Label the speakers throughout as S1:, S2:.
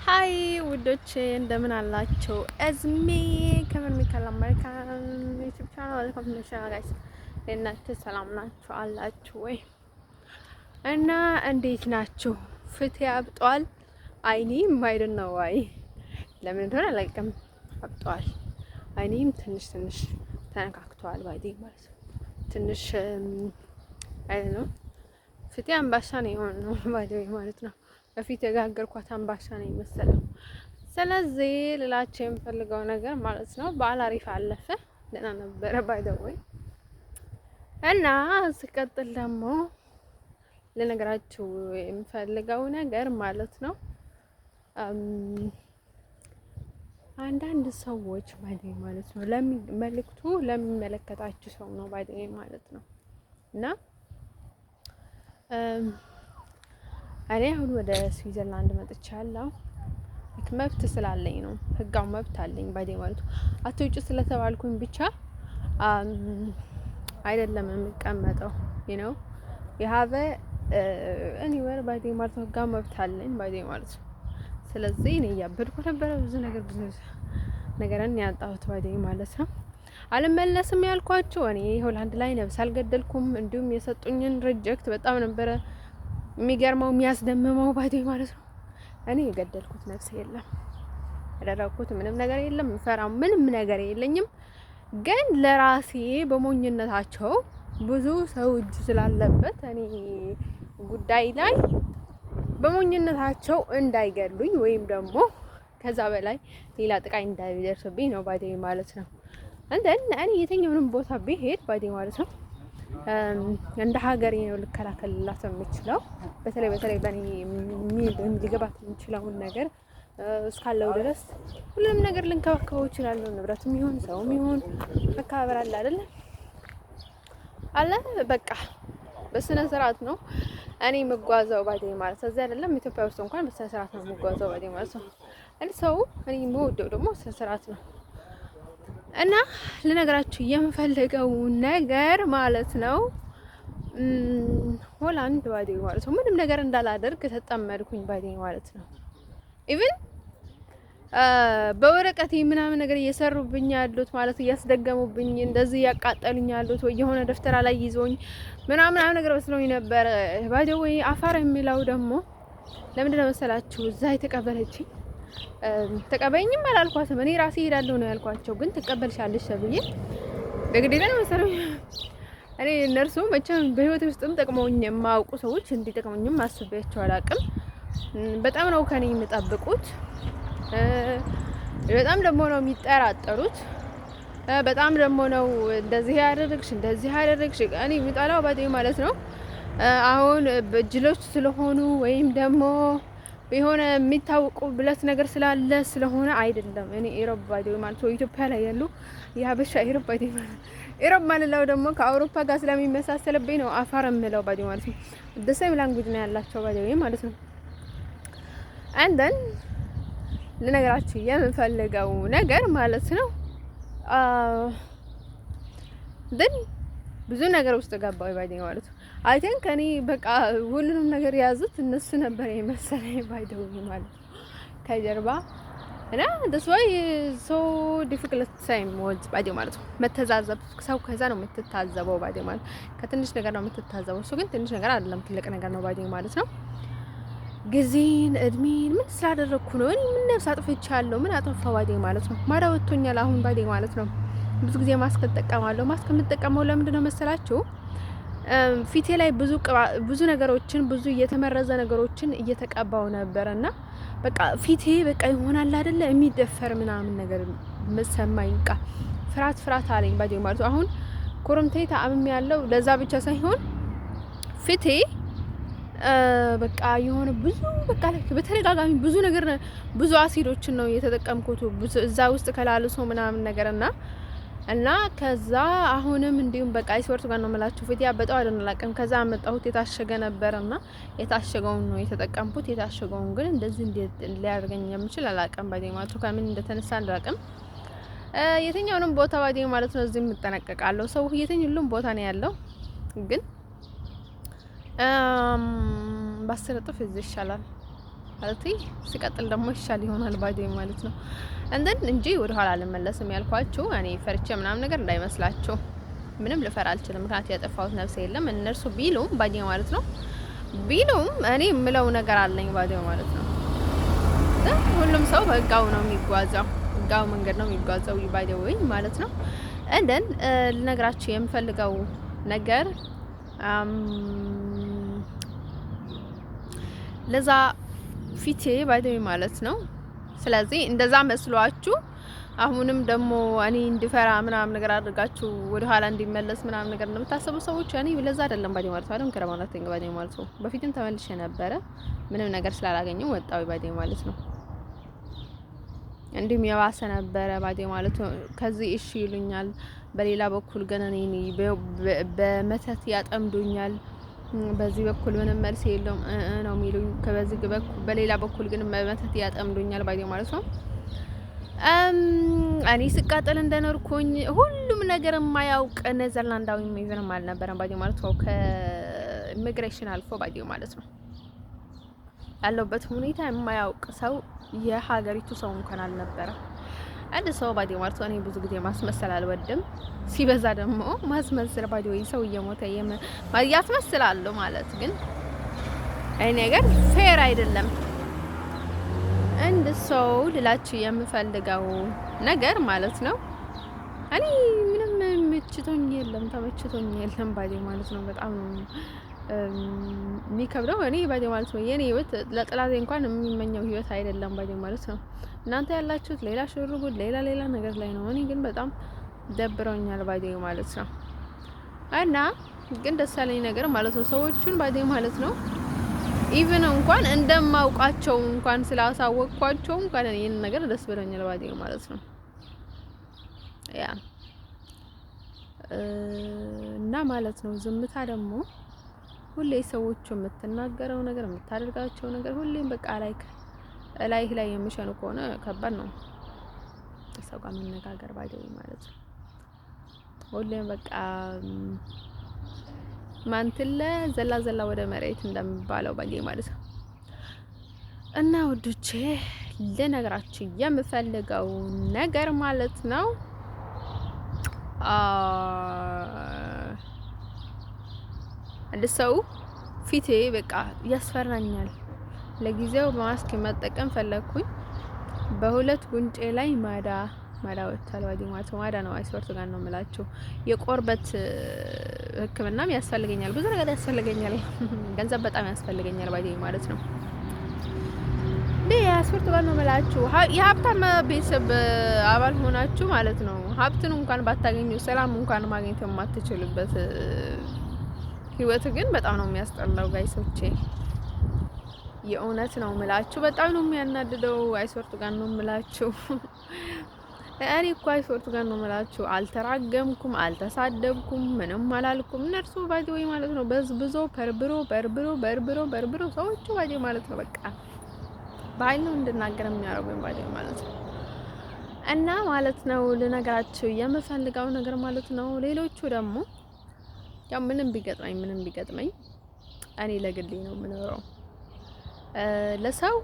S1: ሀይ ውዶቼ እንደምን አላችሁ? እዝሜ ከምን ሚካላ አሜሪካን ዩቲዩብ ቻናል ወልካም ቱ ቻናል ጋይስ። ለእናንተ ሰላም ናችሁ አላችሁ ወይ? እና እንዴት ናችሁ? ፍቴ አብጧል። አይኔም ማይደን ነው ዋይ ለምን እንደሆነ አላውቅም። አብጧል። አይኔም ትንሽ ተነካክቷል። ባይዲ ማለት ነው። ትንሽ ነው ፍቴ አምባሻ ነው የሆነው ባይዲ ማለት ነው። በፊት የጋገርኳት አምባሻ ነው የሚመስለው። ስለዚህ ልላችሁ የምፈልገው ነገር ማለት ነው በዓል አሪፍ አለፈ፣ ደህና ነበረ ባይ ዘ ወይ። እና ስቀጥል ደግሞ ልነግራችሁ የምፈልገው ነገር ማለት ነው አንዳንድ ሰዎች ማለት ነው መልእክቱ ለሚመለከታችሁ ሰው ነው ባይ ዘ ወይ ማለት ነው። እና እኔ አሁን ወደ ስዊዘርላንድ መጥቻለሁ። መብት ስላለኝ ነው፣ ህጋው መብት አለኝ ባይዴ ማለት ነው። አትውጪ ስለተባልኩኝ ብቻ አይደለም የምቀመጠው ነው የሀበ ኤኒዌር ባይዴ ማለት ነው። ህጋው መብት አለኝ ባይዴ ማለት ነው። ስለዚህ እኔ ያበድኩ ነበረ ብዙ ነገርን ያጣሁት ባይዴ ማለት ነው። አልመለስም ያልኳቸው እኔ ሆላንድ ላይ ነብስ አልገደልኩም። እንዲሁም የሰጡኝን ሪጀክት በጣም ነበረ የሚገርመው የሚያስደምመው ባይዴ ማለት ነው። እኔ የገደልኩት ነፍስ የለም፣ ያደረኩት ምንም ነገር የለም፣ ፈራው ምንም ነገር የለኝም። ግን ለራሴ በሞኝነታቸው ብዙ ሰው እጅ ስላለበት እኔ ጉዳይ ላይ በሞኝነታቸው እንዳይገሉኝ ወይም ደግሞ ከዛ በላይ ሌላ ጥቃይ እንዳይደርስብኝ ነው ባይዴ ማለት ነው። እኔ የትኛውንም ቦታ ብሄድ ባይዴ ማለት ነው እንደ ሀገሬ ነው ልከላከልላት የምችለው። በተለይ በእኔ ሊገባት የሚችለውን ነገር እስካለው ድረስ ሁሉንም ነገር ልንከባከበው እችላለሁ። ንብረቱም ይሁን ሰውም ይሁን መከባበር አለ አይደለ? አለ በቃ በስነ ስርዓት ነው እኔ የምጓዘው ባይዴ ማለት እዚህ አይደለም ኢትዮጵያ ውስጥ እንኳን በስነ ስርዓት ነው የምጓዘው ባይዴ ማለት ነው። እኔ የምወደው ደግሞ ስነ ስርዓት ነው። እና ልነግራችሁ የምፈልገው ነገር ማለት ነው ሆላንድ ባይዴ ማለት ነው ምንም ነገር እንዳላደርግ ተጠመድኩኝ ባይዴ ማለት ነው። ኢቭን በወረቀቴ ምናምን ነገር እየሰሩብኝ ያሉት ማለት እያስደገሙብኝ እንደዚህ ያቃጠሉኝ ያሉት ወይ የሆነ ደፍተራ ላይ ይዞኝ ምናምን ነገር መስሎኝ ነበር ባይዴ ወይ። አፋር የሚለው ደግሞ ለምንድን ነው መሰላችሁ እዛ የተቀበለችኝ ተቀበይኝም አላልኳትም። እኔ ራሴ ሄዳለሁ ነው ያልኳቸው። ግን ትቀበልሻለሽ ተብዬ በግዴታ ነው መሰለኝ። እኔ እነርሱ መቼም በህይወት ውስጥም ጠቅመውኝ የማያውቁ ሰዎች እንዲጠቅሙኝም አስቤያቸው አላውቅም። በጣም ነው ከኔ የሚጠብቁት፣ በጣም ደግሞ ነው የሚጠራጠሩት፣ በጣም ደግሞ ነው እንደዚህ ያደረግሽ እኔ የሚጣላው ባይዴ ማለት ነው። አሁን በጅሎች ስለሆኑ ወይም ደግሞ የሆነ የሚታወቁ ብለት ነገር ስለሆነ አይደለም። እኔ ኢሮብ ባይዴ ማለት ነው ኢትዮጵያ ላይ ያሉ የሀበሻ ኢሮብ ባይዴ ማለት ኢሮብ ማለት ነው ደግሞ ከአውሮፓ ጋር ስለሚመሳሰልብኝ ነው አፋር የምለው ባይዴ ማለት ነው። ደሴም ላንጉጅ ነው ያላቸው ባይዴ ማለት ነው። አንደን ለነገራችሁ የምፈልገው ነገር ማለት ነው ብዙ ነገር ውስጥ ገባው ባይዴ ማለት ነው። አይ ቲንክ እኔ በቃ ሁሉንም ነገር የያዙት እነሱ ነበር የመሰለኝ ባይዴ ማለት ነው ከጀርባ። እና that's why so difficult time was ባይዴ ማለት ነው። መተዛዘብ ሰው ከዛ ነው የምትታዘበው ባይዴ ማለት ከትንሽ ነገር ነው የምትታዘበው። እሱ ግን ትንሽ ነገር አይደለም ትልቅ ነገር ነው ባይዴ ማለት ነው። ጊዜን እድሜን ምን ስላደረኩ ነው እኔ ምን ነፍስ አጥፍቻለሁ? ምን አጠፋው ባይዴ ማለት ነው። ማዳ ወጥቶኛል አሁን ባይዴ ማለት ነው። ብዙ ጊዜ ማስክ እጠቀማለሁ። ማስክ የምጠቀመው ለምንድን ነው መሰላችሁ? ፊቴ ላይ ብዙ ነገሮችን ብዙ የተመረዘ ነገሮችን እየተቀባው ነበርና በቃ ፊቴ በቃ ይሆናል አይደለ የሚደፈር ምናምን ነገር መሰማኝ። በቃ ፍራት አለኝ ባይዴ ማለት ነው። አሁን ኮረምቴ ታምም ያለው ለዛ ብቻ ሳይሆን ፊቴ በቃ የሆነ ብዙ በቃ በተደጋጋሚ ብዙ አሲዶችን ነው የተጠቀምኩት እዛ ውስጥ ከላልሶ ምናምን ነገርና ከዛ አሁንም እንዲሁም በቃ አይስወርት ጋር ነው የምላችሁ ፊት ያበጣው አይደለም። ከዛ አመጣሁት የታሸገ ነበርና የታሸገውን ነው የተጠቀምኩት። የታሸገውን ግን እንደዚህ ሊያደርገኝ የሚችል አላውቅም ባይዴ ማለት ነው። ከምን እንደተነሳ አላውቅም። የትኛውንም ቦታ ባይዴ ማለት ነው እዚህ የምጠነቀቃለሁ። ሰው የትኛውንም ቦታ ነው ያለው፣ ግን በአስር እጥፍ እዚህ ይሻላል። ማለት ሲቀጥል ደግሞ ይሻል ይሆናል ባይዴ ማለት ነው። እንደን እንጂ ወደ ኋላ አልመለስም ያልኳችሁ እኔ ፈርቼ ምናምን ነገር እንዳይመስላችሁ። ምንም ልፈራ አልችልም፣ ምክንያቱም ያጠፋሁት ነፍስ የለም። እነርሱ ቢሉም ባይዴ ማለት ነው ቢሉም እኔ የምለው ነገር አለኝ ባይዴ ማለት ነው። ሁሉም ሰው በህጋው ነው የሚጓዘው፣ ህጋው መንገድ ነው የሚጓዘው ባይዴ ማለት ነው። እንደን ልነግራችሁ የምፈልገው ነገር ለዛ ፊቴ ባይዴ ማለት ነው። ስለዚህ እንደዛ መስሏችሁ አሁንም ደግሞ እኔ እንድፈራ ምናምን ነገር አድርጋችሁ ወደ ኋላ እንዲመለስ ምናምን ነገር እንደምታስቡ ሰዎች እኔ ለዛ አይደለም ባይዴ ማለት ነው። ከረማናት ባይዴ ማለት ነው። በፊትም ተመልሼ ነበረ ምንም ነገር ስላላገኘው ወጣው ባይዴ ማለት ነው። እንዲሁም የባሰ ነበረ ባይዴ ማለት ነው። ከዚህ እሺ ይሉኛል፣ በሌላ በኩል ግን እኔ በመተት ያጠምዱኛል። በዚህ በኩል ምንም መልስ የለውም ነው የሚሉኝ። ከበዚህ በኩል በሌላ በኩል ግን በመተት ያጠምዱኛል ባይዴ ማለት ነው። እኔ ስቃጠል እንደኖርኩኝ ሁሉም ነገር የማያውቅ ኔዘርላንዳዊ ምንም አልነበረም ባይዴ ማለት ነው። ከኢሚግሬሽን አልፎ ባይዴ ማለት ነው ያለውበት ሁኔታ የማያውቅ ሰው የሀገሪቱ ሰው እንኳን አልነበረ። አንድ ሰው ባይዴ ማለት ነው። እኔ ብዙ ጊዜ ማስመሰል አልወድም፣ ሲበዛ ደግሞ ማስመሰል ባይዴ ሰው እየሞተ ያስመስላሉ ማለት ግን አይ ነገር ፌር አይደለም። አንድ ሰው ልላችሁ የምፈልገው ነገር ማለት ነው እኔ ምንም ምችቶኝ የለም ተመችቶኝ የለም ባይዴ ማለት ነው። በጣም የሚከብደው እኔ ባይዴ ማለት ነው የኔ ህይወት ለጥላቴ እንኳን የሚመኘው ህይወት አይደለም ባይዴ ማለት ነው። እናንተ ያላችሁት ሌላ ሽሩጉድ ሌላ ነገር ላይ ነው። እኔ ግን በጣም ደብረውኛል ባይዴ ማለት ነው። እና ግን ደስ ያለኝ ነገር ማለት ነው ሰዎቹን ባይዴ ማለት ነው ኢቭን እንኳን እንደማውቃቸው እንኳን ስላሳወቅኳቸው እንኳን ይሄን ነገር ደስ ብሎኛል ባይዴ ማለት ነው። ያ እና ማለት ነው ዝምታ ደግሞ ሁሌ ሰዎቹ የምትናገረው ነገር የምታደርጋቸው ነገር ሁሌም በቃ ላይ የሚሸኑ ከሆነ ከባድ ነው ሰው ጋር መነጋገር ባይዴ ማለት ነው። ሁሌም በቃ ማንትለ ዘላ ወደ መሬት እንደሚባለው ባይዴ ማለት ነው። እና ወዶቼ ለነገራችሁ የምፈልገው ነገር ማለት ነው አንድ ሰው ፊቴ በቃ ያስፈራኛል። ለጊዜው ማስክ መጠቀም ፈለኩኝ። በሁለት ጉንጬ ላይ ማዳ ወጥቷል ባይዴ ማለት ነው። ማዳ ነው አይስወርት ጋር ነው የምላችሁ። የቆርበት ሕክምናም ያስፈልገኛል፣ ብዙ ነገር ያስፈልገኛል፣ ገንዘብ በጣም ያስፈልገኛል ባይዴ ማለት ነው። አይስወርት ጋር ነው የምላችሁ። የሀብታም ቤተሰብ አባል ሆናችሁ ማለት ነው ሀብትን እንኳን ባታገኙ ሰላም እንኳን ማግኘት የማትችሉበት ህይወት ግን በጣም ነው የሚያስጠላው ጋይሶቼ። የእውነት ነው የምላችሁ፣ በጣም ነው የሚያናድደው። አይስወርት ጋር ነው የምላችሁ። እኔ እኮ አይስወርት ጋር ነው የምላችሁ። አልተራገምኩም፣ አልተሳደብኩም፣ ምንም አላልኩም። እነርሱ ባይዴ ማለት ነው በዝብዞ በርብሮ ሰዎቹ ባይዴ ማለት ነው በቃ በኃይል ነው እንድናገር የሚያደርጉኝ ባይዴ ማለት ነው። እና ማለት ነው ልነግራችሁ የምፈልገው ነገር ማለት ነው ሌሎቹ ደግሞ ያው ምንም ቢገጥመኝ እኔ ለግሌ ነው የምኖረው። ለሰው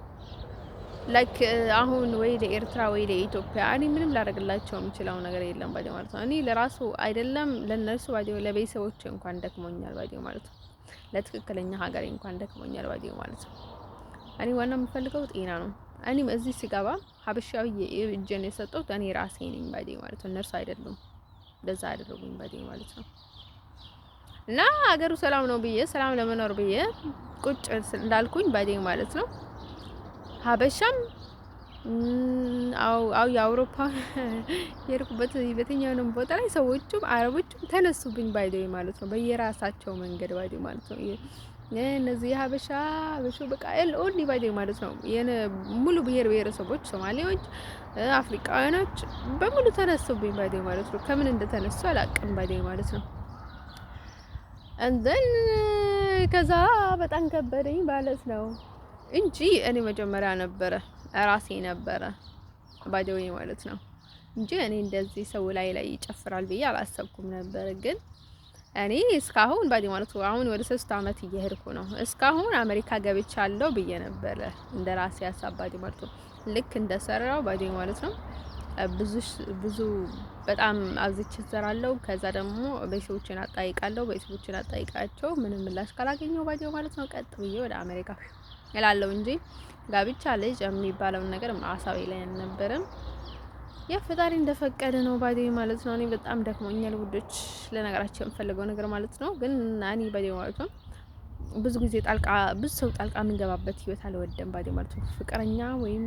S1: ላይክ አሁን ወይ ለኤርትራ ወይ ለኢትዮጵያ እኔ ምንም ላደርግላቸው የምችለው ነገር የለም ባይዴ ማለት ነው። እኔ ለራሱ አይደለም ለነሱ ባይዴ ለቤተሰቦቼ እንኳን ደክሞኛል ባይዴ ማለት ነው። ለትክክለኛ ሀገሬ እንኳን ደክሞኛል ባይዴ ማለት ነው። እኔ ዋናው የምፈልገው ጤና ነው። እኔም እዚህ ሲገባ ሀበሻዊ እጄን የሰጠሁት እኔ ራሴ ነኝ ባይዴ ማለት ነው። እነርሱ አይደሉም እንደዛ አደረጉኝ ባይዴ ማለት ነው። እና ሀገሩ ሰላም ነው ብዬ ሰላም ለመኖር ብዬ ቁጭ እንዳልኩኝ ባይዴ ማለት ነው ሀበሻም አው የአውሮፓ የርኩበት በተኛውንም ቦታ ላይ ሰዎቹም አረቦቹም ተነሱብኝ ባይዴ ማለት ነው በየራሳቸው መንገድ ባይዴ ማለት ነው። እነዚህ ሀበሻ በቃ ኦንሊ ባይዴ ማለት ነው ሙሉ ብሔረሰቦች ሶማሌዎች፣ አፍሪካውያኖች በሙሉ ተነሱብኝ ባይዴ ማለት ነው። ከምን እንደተነሱ አላውቅም ባይዴ ማለት ነው። እንደን ከዛ በጣም ከበደኝ ማለት ነው እንጂ እኔ መጀመሪያ ነበረ ራሴ ነበረ ባይዴ ማለት ነው እንጂ እኔ እንደዚህ ሰው ላይ ይጨፍራል ብዬ አላሰብኩም ነበር። ግን እኔ እስካሁን ባዲ ማለት ነው አሁን ወደ 3 አመት እየሄድኩ ነው። እስካሁን አሜሪካ ገብቻለሁ ብዬ ነበረ እንደ ራሴ ሀሳብ ባዲ ማለት ነው። ልክ እንደሰራው ባዲ ማለት ነው ብዙ በጣም አብዝቼ እሰራለሁ። ከዛ ደግሞ ቤተሰቦቼን አጣይቃለሁ። ቤተሰቦቼን አጣይቃቸው ምንም ምላሽ ካላገኘው ባዲ ማለት ነው ቀጥ ብዬ ወደ አሜሪካ እላለሁ እንጂ ጋብቻ ልጅ የሚባለውን ነገር ማሳቤ ላይ አልነበረም። የፈጣሪ እንደፈቀደ ነው ባዲ ማለት ነው። እኔ በጣም ደክሞኛል ውዶች፣ ለነገራቸው የምፈልገው ነገር ማለት ነው። ግን እኔ ባዲ ማለት ነው ብዙ ጊዜ ብዙ ሰው ጣልቃ የሚገባበት ህይወት አልወደም ባዲ ማለት ነው። ፍቅረኛ ወይም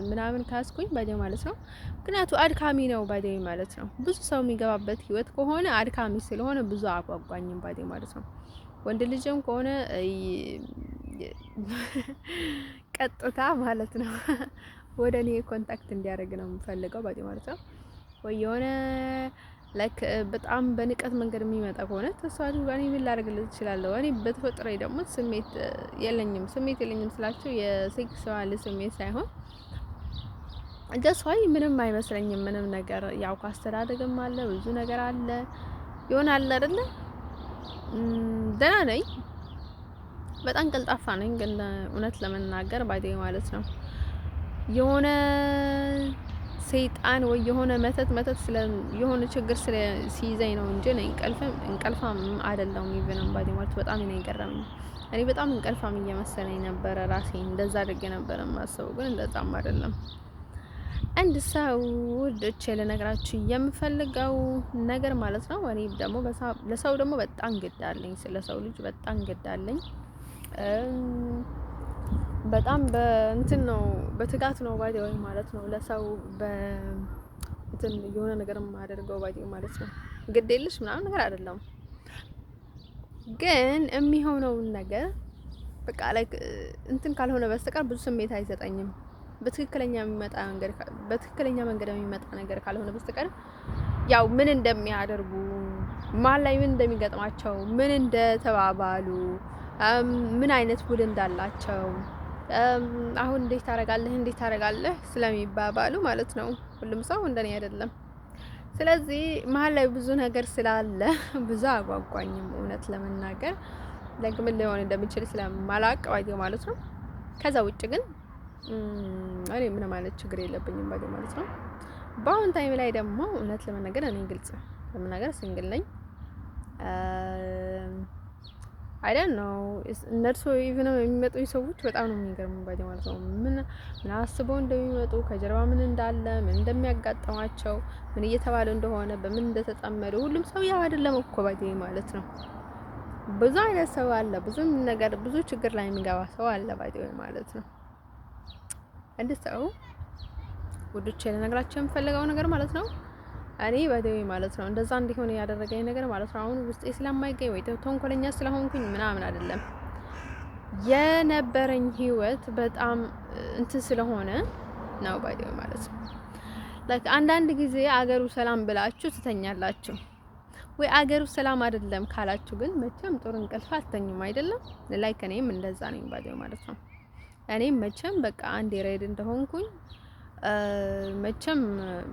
S1: ምናምን ካስኩኝ ባዲ ማለት ነው። ምክንያቱ አድካሚ ነው ባዲ ማለት ነው። ብዙ ሰው የሚገባበት ህይወት ከሆነ አድካሚ ስለሆነ ብዙ አጓጓኝም ባዲ ማለት ነው። ወንድ ልጅም ከሆነ ቀጥታ ማለት ነው ወደ እኔ ኮንታክት እንዲያደርግ ነው የምፈልገው ባዲ ማለት ነው። ወይ የሆነ ላይክ በጣም በንቀት መንገድ የሚመጣ ከሆነ ተሷዱ እኔ ምን ላደርግልህ እችላለሁ። እኔ በተፈጥሮዬ ደግሞ ስሜት የለኝም ስላቸው የሴክሱዋል ስሜት ሳይሆን ጀስት ምንም አይመስለኝም። ምንም ነገር ያው ካስተዳደግም አለ ብዙ ነገር አለ ይሆናል አይደለ? ደህና ነኝ፣ በጣም ቀልጣፋ ነኝ። ግን እውነት ለመናገር ባይዴ ማለት ነው የሆነ ሰይጣን ወይ የሆነ መተት የሆነ ችግር ሲይዘኝ ነው እንጂ እንቅልፋም አይደለሁም። ኢቭንም ባዲ ማለት በጣም ነው የገረመኝ። እኔ በጣም እንቅልፋም እየመሰለኝ ነበረ ራሴ እንደዛ አድርጌ ነበረ ማሰቡ፣ ግን እንደዛም አይደለም። አንድ ሰው ውዶቼ ልነግራችሁ የምፈልገው ነገር ማለት ነው እኔ ደግሞ ለሰው ደግሞ በጣም ግድ አለኝ። ስለ ሰው ልጅ በጣም ግድ አለኝ። በጣም በእንትን ነው በትጋት ነው ባዲ ወይ ማለት ነው ለሰው በእንትን የሆነ ነገር ማደርገው ባዲ ማለት ነው። ግድ የለሽ ምናምን ነገር አይደለም፣ ግን የሚሆነውን ነገር በቃ ላይ እንትን ካልሆነ በስተቀር ብዙ ስሜት አይሰጠኝም። በትክክለኛ መንገድ የሚመጣ ነገር ካልሆነ በስተቀር ያው ምን እንደሚያደርጉ ማን ላይ ምን እንደሚገጥማቸው ምን እንደተባባሉ ምን አይነት ውል እንዳላቸው አሁን እንዴት ታረጋለህ ስለሚባባሉ ማለት ነው። ሁሉም ሰው እንደኔ አይደለም። ስለዚህ መሀል ላይ ብዙ ነገር ስላለ ብዙ አጓጓኝም እውነት ለመናገር ለግምን ሊሆን እንደሚችል ስለማላውቅ ማለት ነው። ከዛ ውጭ ግን እኔ ምንም አይነት ችግር የለብኝም ማለት ነው። በአሁን ታይም ላይ ደግሞ እውነት ለመናገር እኔ ግልጽ ለመናገር ሲንግል ነኝ። አይ ዶንት ኖ እነርሱ ኢቭን የሚመጡ ሰዎች በጣም ነው የሚገርሙኝ ባዲ ማለት ነው። ምን አስበው እንደሚመጡ ከጀርባ ምን እንዳለ ምን እንደሚያጋጥማቸው ምን እየተባለ እንደሆነ በምን እንደተጠመዱ ሁሉም ሰው ያው አይደለም እኮ ባዲ ማለት ነው። ብዙ አይነት ሰው አለ፣ ብዙ ችግር ላይ የሚገባ ሰው አለ ባዲ ማለት ነው። እንደ ሰው ውዶቼ ልነግራችሁ የምፈልገው ነገር ማለት ነው እኔ በደዌ ማለት ነው እንደዛ እንዲሆን ያደረገኝ ነገር ማለት ነው አሁን ውስጤ ስለማይገኝ ወይ ተንኮለኛ ስለሆንኩኝ ምናምን አይደለም። የነበረኝ ህይወት በጣም እንትን ስለሆነ ነው በደዌ ማለት ነው። ላይክ አንዳንድ ጊዜ አገሩ ሰላም ብላችሁ ትተኛላችሁ፣ ወይ አገሩ ሰላም አይደለም ካላችሁ ግን መቼም ጥሩ እንቅልፍ አትተኙም አይደለም። ላይክ እኔም እንደዛ ነኝ በደዌ ማለት ነው። እኔም መቼም በቃ አንዴ ሬድ እንደሆንኩኝ መቼም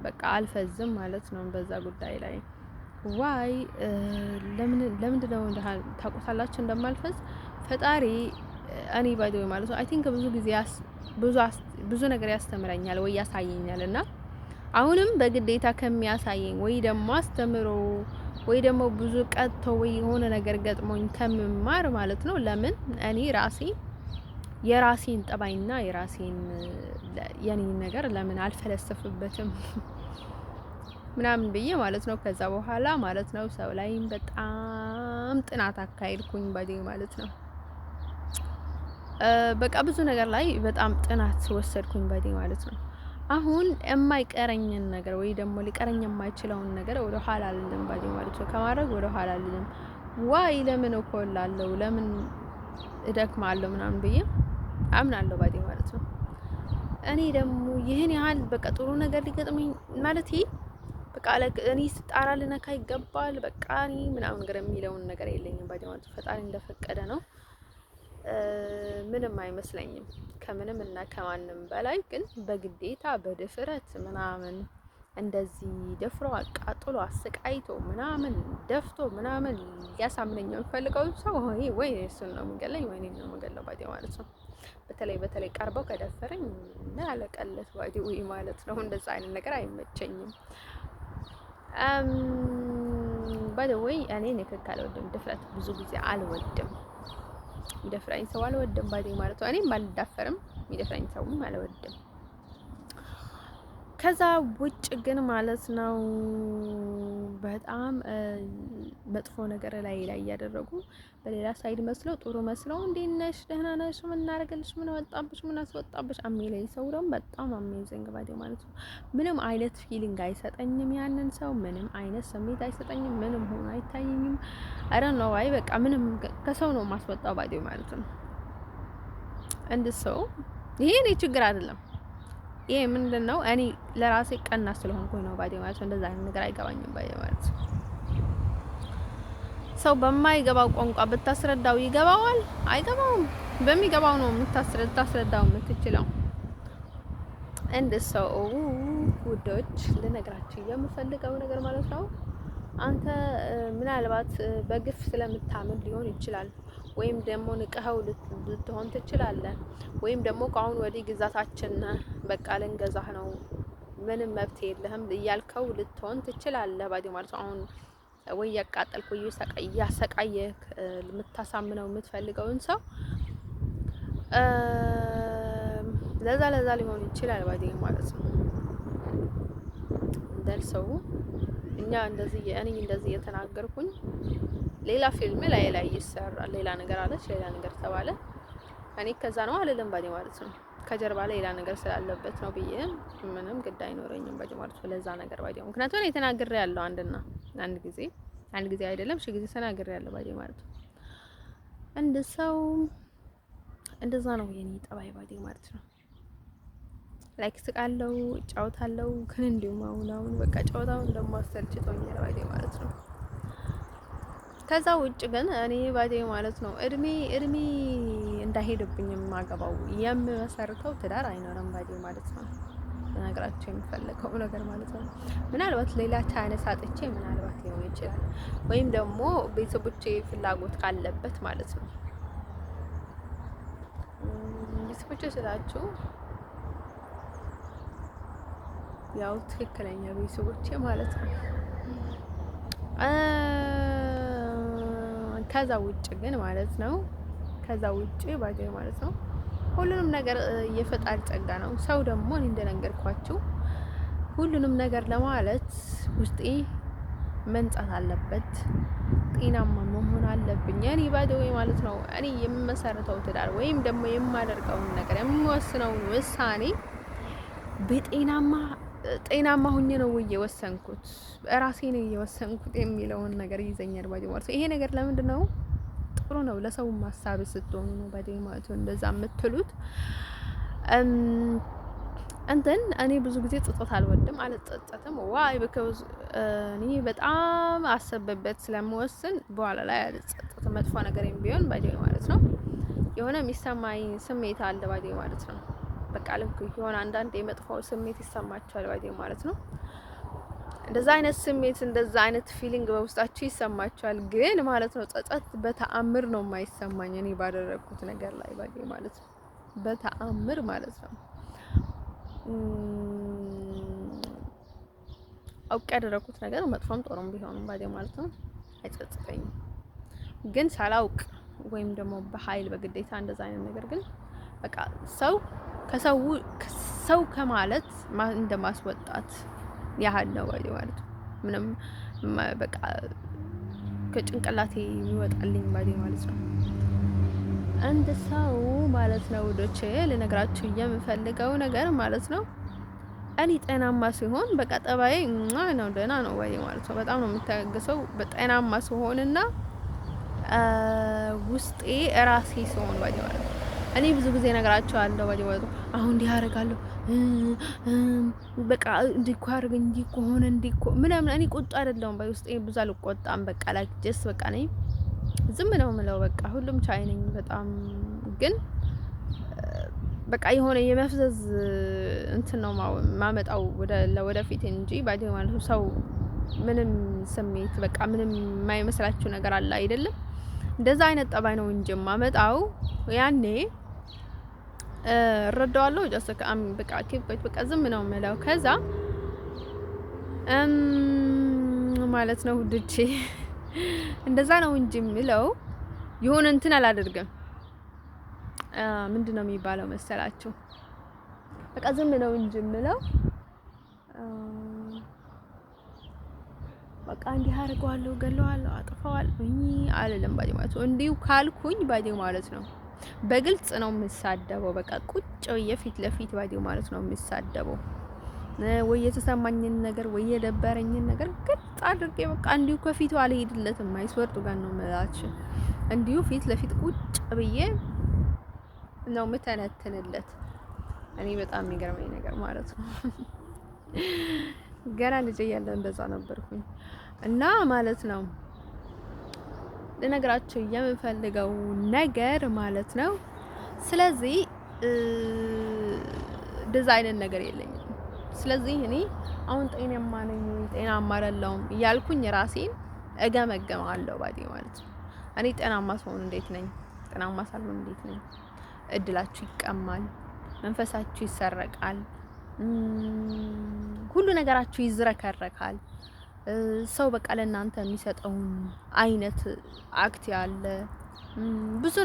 S1: በቃ አልፈዝም ማለት ነው በዛ ጉዳይ ላይ። ዋይ ለምንድን ነው ታውቁታላችሁ እንደማልፈዝ ፈጣሪ እኔ ባይዶ ማለት ነው አይ ቲንክ ብዙ ጊዜ ብዙ ነገር ያስተምረኛል ወይ ያሳየኛል። እና አሁንም በግዴታ ከሚያሳየኝ ወይ ደግሞ አስተምሮ ወይ ደግሞ ብዙ ቀጥቶ ወይ የሆነ ነገር ገጥሞኝ ከምማር ማለት ነው ለምን እኔ ራሴ የራሴን ጠባይና የኔን ነገር ለምን አልፈለሰፍበትም ምናምን ብዬ ማለት ነው። ከዛ በኋላ ማለት ነው ሰው ላይም በጣም ጥናት አካሄድኩኝ ባዲ ማለት ነው። በቃ ብዙ ነገር ላይ በጣም ጥናት ወሰድኩኝ ባዲ ማለት ነው። አሁን የማይቀረኝን ነገር ወይ ደግሞ ሊቀረኝ የማይችለውን ነገር ወደ ኋላ አልልም ባዲ ማለት ነው። ከማድረግ ወደ ኋላ አልልም። ዋይ ለምን እኮላለሁ ለምን እደክማለሁ ምናምን ብዬ አምናለሁ ባዲ ማለት ነው። እኔ ደግሞ ይሄን ያህል በቃ ጥሩ ነገር ሊገጥመኝ ማለት በቃ እኔ ጣራ ልነካ ይገባል በቃ እኔ ምናምን ነገር የሚለውን ነገር የለኝም ባዲ ማለት ፈጣሪ እንደፈቀደ ነው። ምንም አይመስለኝም ከምንም እና ከማንም በላይ ግን በግዴታ በድፍረት ምናምን እንደዚህ ደፍሮ አቃጥሎ አሰቃይቶ ምናምን ደፍቶ ምናምን ሊያሳምነኝ የሚፈልገው ሰው ወይ እሱን ነው የሚገለኝ ወይ እኔን ነው የሚገለው ባዲ ማለት ነው። በተለይ ቀርበው ከደፈረኝ እና ያለቀለት ባዲ ወይ ማለት ነው። እንደዛ አይነት ነገር አይመቸኝም። ባዲ ወይ እኔ ንክክ አልወድም፣ ድፍረት ብዙ ጊዜ አልወድም። የሚደፍረኝ ሰው አልወድም ባዲ ማለት ነው። እኔም ባልዳፈርም የሚደፍረኝ ሰውም አልወድም። ከዛ ውጭ ግን ማለት ነው በጣም መጥፎ ነገር ላይ እያደረጉ በሌላ ሳይድ መስለው ጥሩ መስለው እንዴት ነሽ፣ ደህና ነሽ፣ ምን እናደርግልሽ፣ ምን ወጣብሽ፣ ምን አስወጣብሽ አሚለኝ ሰው ደግሞ በጣም አሜዚንግ ባዲ ማለት ነው። ምንም አይነት ፊሊንግ አይሰጠኝም፣ ያንን ሰው ምንም አይነት ስሜት አይሰጠኝም፣ ምንም ሆኖ አይታየኝም። አረ ነው አይ በቃ ምንም ከሰው ነው ማስወጣው ባዲ ማለት ነው። እንደ ሰው ይሄ እኔ ችግር አይደለም። ይሄ ምንድነው? እኔ ለራሴ ቀና ስለሆንኩኝ ነው ባዲ ማለት ነው። እንደዛ አይነት ነገር አይገባኝም ባዲ ማለት ነው። ሰው በማይገባው ቋንቋ ብታስረዳው ይገባዋል? አይገባውም። በሚገባው ነው የምታስረዳው የምትችለው። እንደ ሰው ውዶች ልነግራችሁ የምፈልገው ነገር ማለት ነው አንተ ምናልባት በግፍ ስለምታምን ሊሆን ይችላል፣ ወይም ደግሞ ንቀኸው ልትሆን ትችላለህ፣ ወይም ደግሞ ከአሁን ወዲህ ግዛታችን በቃ ልንገዛህ ነው ምንም መብት የለህም እያልከው ልትሆን ትችላለህ ባዲ ማለት ነው። አሁን ወይ ያቃጠልኩ እያሰቃየህ የምታሳምነው የምትፈልገውን ሰው ለዛ ሊሆን ይችላል ባዲ ማለት ነው። እንደልሰው እኔ እንደዚህ የተናገርኩኝ ሌላ ፊልም ላይ ይሰራል። ሌላ ነገር አለች፣ ሌላ ነገር ተባለ። እኔ ከዛ ነው አልልም ባዲ ማለት ነው። ከጀርባ ሌላ ነገር ስላለበት ነው ብዬ ምንም ግድ አይኖረኝም ባዲ ማለት ነው። ለዛ ነገር ባዲ ምክንያቱም እኔ ተናግሬ ያለው አንድ ጊዜ አይደለም ሺ ጊዜ ተናግሬ ያለው ባዲ ማለት ነው። እንደዛ ነው የኔ ጠባይ ባዲ ማለት ነው። ላይክ ስቃለው ጫውታለው ግን እንዲሁም አሁን በቃ ጫውታው እንደማሰልችቶኛል ባዲ ማለት ነው። ከዛ ውጭ ግን እኔ ባዲ ማለት ነው እድሜ እንዳይሄድብኝ የማገባው የምመሰርተው ትዳር አይኖርም ባዲ ማለት ነው። ነገራቸው የሚፈልገው ነገር ማለት ነው። ምናልባት ሌላ ቻንስ አጥቼ ምናልባት ሊሆን ይችላል፣ ወይም ደግሞ ቤተሰቦቼ ፍላጎት ካለበት ማለት ነው። ቤተሰቦቼ ስላችሁ ያው ትክክለኛ ቤተሰቦቼ ማለት ነው። ከዛ ውጭ ግን ማለት ነው ባዲ ማለት ነው ሁሉንም ነገር የፈጣሪ ጸጋ ነው። ሰው ደግሞ እኔ እንደነገርኳችሁ ሁሉንም ነገር ለማለት ውስጤ መንጻት አለበት፣ ጤናማ መሆን አለብኝ። እኔ ባዲ ማለት ነው እኔ የምመሰርተው ትዳር ወይም ደግሞ የማደርገውን ነገር የምወስነውን ውሳኔ ጤናማ ሆኜ ነው እየወሰንኩት፣ ራሴ ነው እየወሰንኩት የሚለውን ነገር ይዘኛል ባዲ ማለት ነው። ይሄ ነገር ለምንድን ነው ጥሩ ነው? ለሰው ማሳብ ስትሆኑ ነው ባዲ ማለት ነው እንደዛ የምትሉት። እኔ ብዙ ጊዜ ጸጸት አልወድም፣ አልጸጸትም። ዋይ ቢኮዝ እኔ በጣም አሰበበት ስለምወስን በኋላ ላይ አልጸጸትም። መጥፎ ነገር ቢሆን ባዲ ማለት ነው የሆነ የሚሰማኝ ስሜት አለ ባዲ ማለት ነው። በቃ ልክ የሆነ አንዳንድ የመጥፎ ስሜት ይሰማቸዋል ባዲ ማለት ነው። እንደዛ አይነት ስሜት እንደዛ አይነት ፊሊንግ በውስጣችሁ ይሰማቸዋል። ግን ማለት ነው ጸጸት በተአምር ነው የማይሰማኝ እኔ ባደረኩት ነገር ላይ ባዲ ማለት ነው። በተአምር ማለት ነው አውቄ ያደረኩት ነገር መጥፎም ጥሩም ቢሆንም ባዲ ማለት ነው አይጸጽተኝም። ግን ሳላውቅ ወይም ደግሞ በኃይል በግዴታ እንደዛ አይነት ነገር ግን በቃ ሰው ከማለት እንደማስወጣት ያህል ነው ባዲ ማለት ነው። ምንም በቃ ከጭንቅላቴ የሚወጣልኝ ባዲ ማለት ነው። አንድ ሰው ማለት ነው ወዶቼ ልነግራችሁ የምፈልገው ነገር ማለት ነው እኔ ጤናማ ሲሆን በቃ ጠባዬ ነው ደህና ነው ባዲ ማለት ነው። በጣም ነው የምታገሰው በጤናማ ሲሆንና ውስጤ ራሴ ሲሆን ባዲ ማለት ነው። እኔ ብዙ ጊዜ ነገራቸዋለሁ ባዲ ማለት ነው። አሁን እንዲህ አደርጋለሁ በቃ እንዲህ እኮ አድርገኝ እንዲህ እኮ ሆነ እንዲህ እኮ ምናምን። እኔ ቁጣ አይደለሁም ባይ ውስጤ ብዙ አልቆጣም። በቃ ላይክ ጀስት በቃ ነኝ ዝም ነው የምለው። በቃ ሁሉም ቻይ ነኝ በጣም ግን በቃ የሆነ የመፍዘዝ እንትን ነው ማመጣው ወደፊት እንጂ ባዲ ማለት ነው። ሰው ምንም ስሜት በቃ ምንም የማይመስላችሁ ነገር አለ አይደለም? እንደዛ አይነት ጠባይ ነው እንጂ ማመጣው ያኔ እረዳዋለሁ። ጀስት በቃ ኬፕ በቃ ዝም ነው የምለው። ከዛ ማለት ነው ውዶቼ እንደዛ ነው እንጂ የምለው የሆነ እንትን አላደርግም። ምንድነው የሚባለው መሰላችሁ? በቃ ዝም ነው እንጂ የምለው በቃ እንዲህ አድርገዋለሁ፣ ገለዋለሁ፣ አጥፈዋለሁ አልልም። ባዲ ማለት ነው እንዲሁ ካልኩኝ ባዲ ማለት ነው በግልጽ ነው የምሳደበው። በቃ ቁጭ ብዬ ፊት ለፊት ባዲ ማለት ነው የምሳደበው። ወይ የተሰማኝን ነገር ወይ የደበረኝን ነገር ግልጽ አድርጌ በቃ እንዲሁ ከፊቱ አልሄድለትም። አይስወርዱ ጋር ነው የምላችሁ። እንዲሁ ፊት ለፊት ቁጭ ብዬ ነው የምተነትንለት። እኔ በጣም የሚገርመኝ ነገር ማለት ነው ገና ልጅ እያለሁ እንደዛ ነበርኩኝ እና ማለት ነው ለነገራችሁ የምፈልገው ነገር ማለት ነው። ስለዚህ እንደዛ አይነት ነገር የለኝም። ስለዚህ እኔ አሁን ጤናማ ነኝ ጤናማ አይደለሁም እያልኩኝ ራሴን እገመገማለሁ ባዲ ማለት ነው። እኔ ጤናማ ስሆን እንዴት ነኝ? ጤናማ ሳልሆን እንዴት ነኝ? እድላችሁ ይቀማል፣ መንፈሳችሁ ይሰረቃል፣ ሁሉ ነገራችሁ ይዝረከረካል። ሰው በቃ ለእናንተ የሚሰጠውን አይነት አክት ያለ ብዙ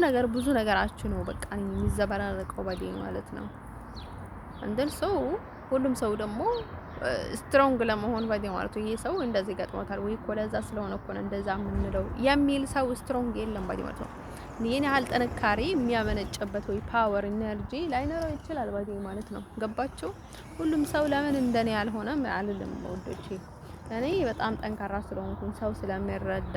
S1: ነገራችሁ ነው በቃ የሚዘበራረቀው ባዲ ማለት ነው። እንደን ሰው ሁሉም ሰው ደግሞ ስትሮንግ ለመሆን ባዲ ማለት ነው ይሄ ሰው እንደዚህ ገጥሞታል ወይ እኮ ለዛ ስለሆነ እኮ ነው እንደዛ የምንለው የሚል ሰው ስትሮንግ የለም ባዲ ማለት ነው። ይሄን ያህል ጥንካሬ የሚያመነጭበት ወይ ፓወር ኢነርጂ ላይኖረው ይችላል ባዲ ማለት ነው። ገባችሁ? ሁሉም ሰው ለምን እንደኔ ያልሆነ አልልም ወዶቼ። እኔ በጣም ጠንካራ ስለሆንኩኝ ሰው ስለሚረዳ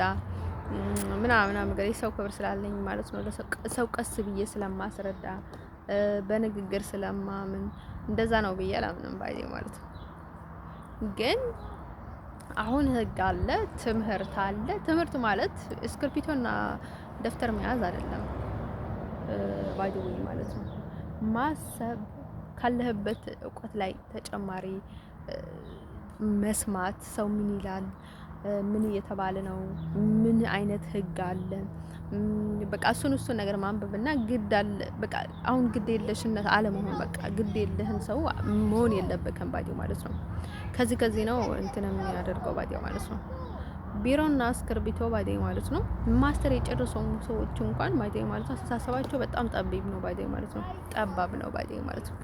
S1: ምናምን ነገር የሰው ክብር ስላለኝ ማለት ነው። ለሰው ቀስ ብዬ ስለማስረዳ በንግግር ስለማምን እንደዛ ነው ብዬ አላምንም ባይ ማለት ነው። ግን አሁን ህግ አለ፣ ትምህርት አለ። ትምህርት ማለት እስክሪብቶና ደፍተር መያዝ አይደለም ባይ ማለት ነው። ማሰብ ካለህበት እውቀት ላይ ተጨማሪ መስማት፣ ሰው ምን ይላል፣ ምን እየተባለ ነው፣ ምን አይነት ህግ አለ፣ በቃ እሱን ነገር ማንበብና ግድ አለ በቃ አሁን ግድ የለሽነት አለመሆን በቃ ግድ የለህን ሰው መሆን የለበከም ባዲ ማለት ነው። ከዚህ ነው እንትን የሚያደርገው ባዲ ማለት ነው። ቢሮና እስክርቢቶ ባዲ ማለት ነው። ማስተር የጨረሰው ሰዎች እንኳን ባዲ ማለት ነው አስተሳሰባቸው በጣም ጠባብ ነው ባዲ ማለት ነው። ጠባብ ነው ባዲ ማለት ነው።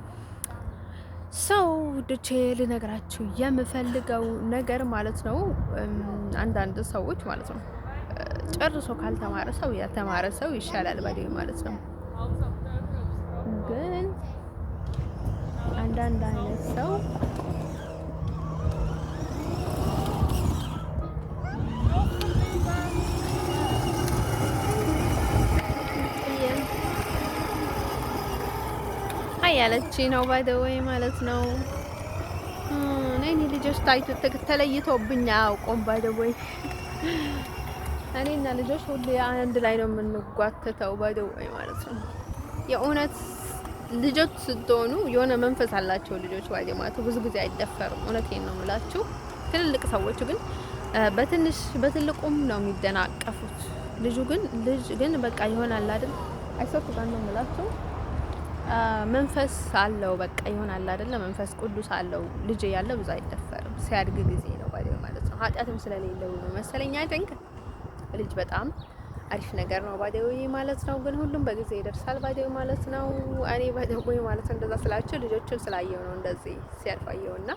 S1: ሰው ድቼ ልነግራችሁ የምፈልገው ነገር ማለት ነው አንዳንድ ሰዎች ማለት ነው ጨርሶ ካልተማረ ሰው ያልተማረ ሰው ይሻላል ባዲ ማለት ነው። ግን አንዳንድ አይነት ሰው ያለች ነው ባይ ዘ ወይ ማለት ነው። እኔ ልጆች ታይቶ ተለይቶብኛ አውቆም ባይ ዘ ወይ እኔና ልጆች ሁሌ አንድ ላይ ነው የምንጓተተው ባይ ዘ ወይ ማለት ነው። የእውነት ልጆች ስትሆኑ የሆነ መንፈስ አላቸው ልጆች ባይ ዘ ማለት ብዙ ጊዜ አይደፈሩም። እውነቴን ነው የምላችሁ። ትልልቅ ሰዎች ግን በትንሽ በትልቁም ነው የሚደናቀፉት። ልጅ ግን በቃ ይሆናል አይደል? አይሶፍ ጋር ነው የምላችሁ መንፈስ አለው በቃ ይሆናል አይደለ? መንፈስ ቅዱስ አለው። ልጅ ያለ ብዙ አይደፈርም። ሲያድግ ጊዜ ነው ባይ ማለት ነው። ኃጢአትም ስለሌለው ነው መሰለኝ። አይደንክ ልጅ በጣም አሪፍ ነገር ነው ባይ ማለት ነው። ግን ሁሉም በጊዜ ይደርሳል ባይ ማለት ነው። እኔ ባይ ማለት እንደዛ ስላችሁ ልጆችን ስላየው ነው እንደዚህ ሲያልፋየውና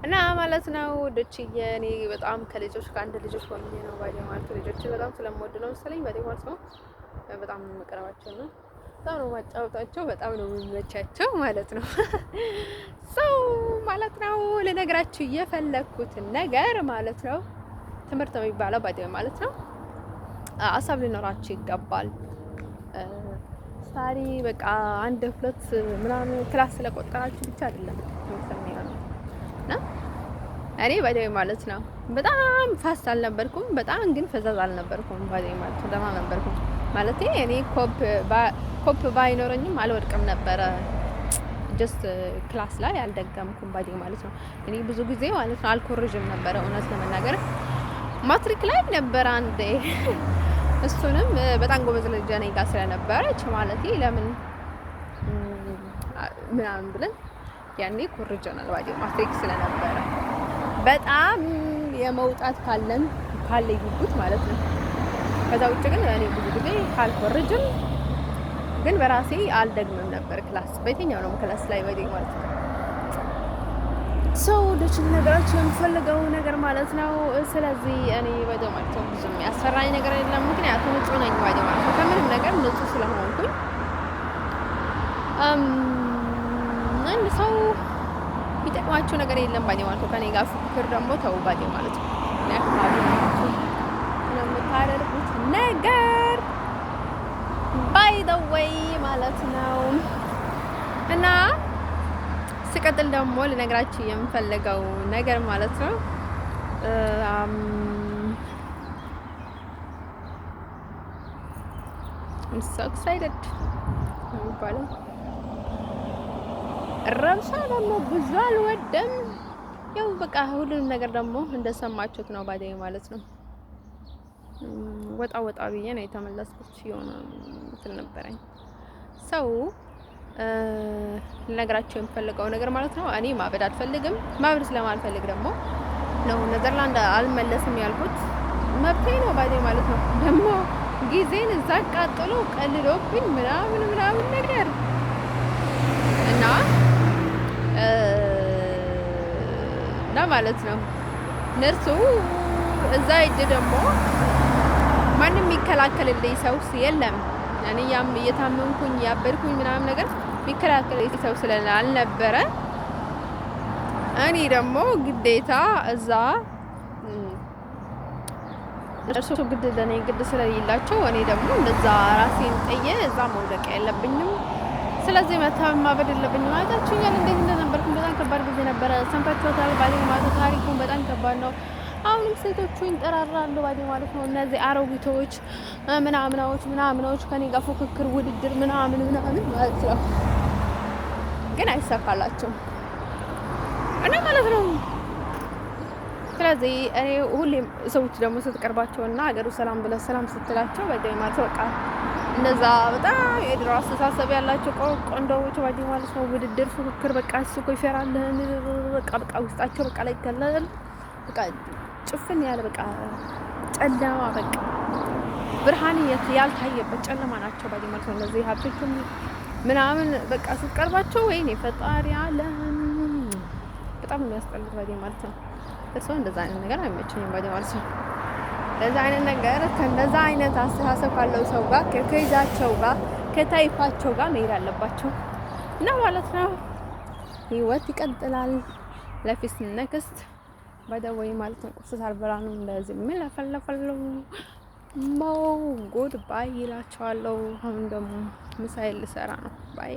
S1: እና ማለት ነው ድችዬ እኔ በጣም ከልጆች ከአንድ ልጆች ሆኜ ነው ባይ ማለት ነው። ልጆች በጣም ስለምወድ ነው መሰለኝ ባይ ማለት ነው። በጣም መቀረባቸው ነው በጣም ነው ማጫወታቸው፣ በጣም ነው የሚመቻቸው ማለት ነው። ሰው ማለት ነው ለነገራችሁ የፈለኩት ነገር ማለት ነው ትምህርት የሚባለው ባዲ ማለት ነው ሀሳብ ሊኖራችሁ ይገባል። ስታዲ በቃ አንድ ሁለት ምናምን ክላስ ስለቆጠራችሁ ብቻ አይደለም የሚሆነው እና እኔ ባዲ ማለት ነው በጣም ፋስት አልነበርኩም፣ በጣም ግን ፈዛዝ አልነበርኩም። ባዲ ማለት ነው ደህና ነበርኩም። ማለት እኔ ኮፕ ባይኖረኝም አልወድቅም ነበረ። ጀስት ክላስ ላይ አልደገምኩም ባዲ ማለት ነው። እኔ ብዙ ጊዜ ማለት ነው አልኮርጅም ነበረ እውነት ለመናገር ማትሪክ ላይ ነበር አንዴ እሱንም በጣም ጎበዝ ልጅ ነኝ ጋር ስለነበረች ማለት ለምን ምናምን ብለን ያኔ ኮርጀናል ባዲ ማትሪክ ስለነበረ በጣም የመውጣት ካለ ይጉት ማለት ነው። ከዛ ውጭ ግን እኔ ብዙ ጊዜ ካልኮርጅም ግን በራሴ አልደግምም ነበር ክላስ በየትኛው ነው ክላስ ላይ ባዲ ማለት ነው። ሰው ደችን ነገራችን የምፈልገው ነገር ማለት ነው። ስለዚህ እኔ ባዲ ማለት ነው ብዙም ያስፈራኝ ነገር የለም፣ ምክንያቱም ንጹህ ነኝ ባዲ ማለት ነው። ከምንም ነገር ንጹህ ስለሆንኩኝ አንድ ሰው ቢጠቅማችሁ ነገር የለም ባዲ ማለት ነው። ከኔ ጋር ፍክር ደግሞ ተው ባዲ ማለት ነው። የምታደርጉት ነገር ባይ ዘ ዌይ ማለት ነው። እና ስቀጥል ደግሞ ልነግራችሁ የምፈልገው ነገር ማለት ነው I'm so excited የሚባለው ረብሻ ደግሞ ብዙ አልወደም። ያው በቃ ሁሉንም ነገር ደግሞ እንደሰማችሁት ነው ባዲ ማለት ነው። ወጣ ብዬ ነው የተመለስኩት። የሆነ እንትን ነበረኝ ሰው ልነግራችሁ የምፈልገው ነገር ማለት ነው። እኔ ማበድ አልፈልግም። ማበድ ስለማልፈልግ ደግሞ ነው ኔዘርላንድ አልመለስም ያልኩት። መብቴ ነው ባዲ ማለት ነው። ደግሞ ጊዜን እዛ አቃጥሎ ቀልዶብኝ ምናምን ነገር እና ማለት ነው ነርሱ እዛ ሂጅ ደግሞ ማንም የሚከላከልልኝ ሰው የለም። እኔ እየታመምኩኝ ያበድኩኝ ምናምን ነገር የሚከላከልልኝ ሰው ስላልነበረ እኔ ደግሞ ግዴታ እዛ እርሱ ግድ ለኔ ግድ ስለሌላቸው እኔ ደግሞ እንደዛ ራሴን ጥዬ እዛ መውደቅ የለብኝም። ስለዚህ ማበድ የለብኝም ማለታችሁ ያለ እንዴት እንደነበርኩኝ በጣም ከባድ ጊዜ ነበረ። ሰምታችኋታል ባዲ ማለት ታሪኩን በጣም ከባድ ነው። አሁንም ሴቶቹ ይንጠራራሉ ባዲ ማለት ነው። እነዚህ አሮጊቶች ምናምናዎች ከኔ ጋር ፉክክር ውድድር ምናምን ማለት ነው። ግን አይሳካላቸውም እና ማለት ነው። ስለዚህ እኔ ሁሌም ሰዎች ደግሞ ስትቀርባቸውና ሀገሩ ሰላም ብለህ ሰላም ስትላቸው ባዲ ማለት በቃ እነዛ በጣም የድሮ አስተሳሰብ ያላቸው ቆንጆዎች ባዲ ማለት ነው። ውድድር ፉክክር በቃ እሱ እኮ ይፈራል በቃ ውስጣቸው በቃ ላይ ይከላል በቃ ጭፍን ያለ በቃ ጨለማ በቃ ብርሃን ያልታየበት ጨለማ ናቸው ባዲ ማለት ነው። እነዚህ ሀብቶቹም ምናምን በቃ ስትቀርባቸው ወይኔ ፈጣሪ አለ በጣም የሚያስጠሉት ባዲ ማለት ነው። እሱ እንደዛ አይነት ነገር አይመቸኝም ባዲ ማለት ነው። እንደዛ አይነት ነገር ከእንደዛ አይነት አስተሳሰብ ካለው ሰው ጋር ከይዛቸው ጋር ከታይፋቸው ጋር መሄድ አለባቸው እና ማለት ነው። ህይወት ይቀጥላል። ለፊስ ነክስት ባይደወይ ማለት ነው። ቁርስ ሳልበላ ነው እንደዚህ ምን ለፈለፈለው ጉድ ባይ ይላቸዋለሁ። አሁን ደግሞ ምሳዬን ልሰራ ነው ባይ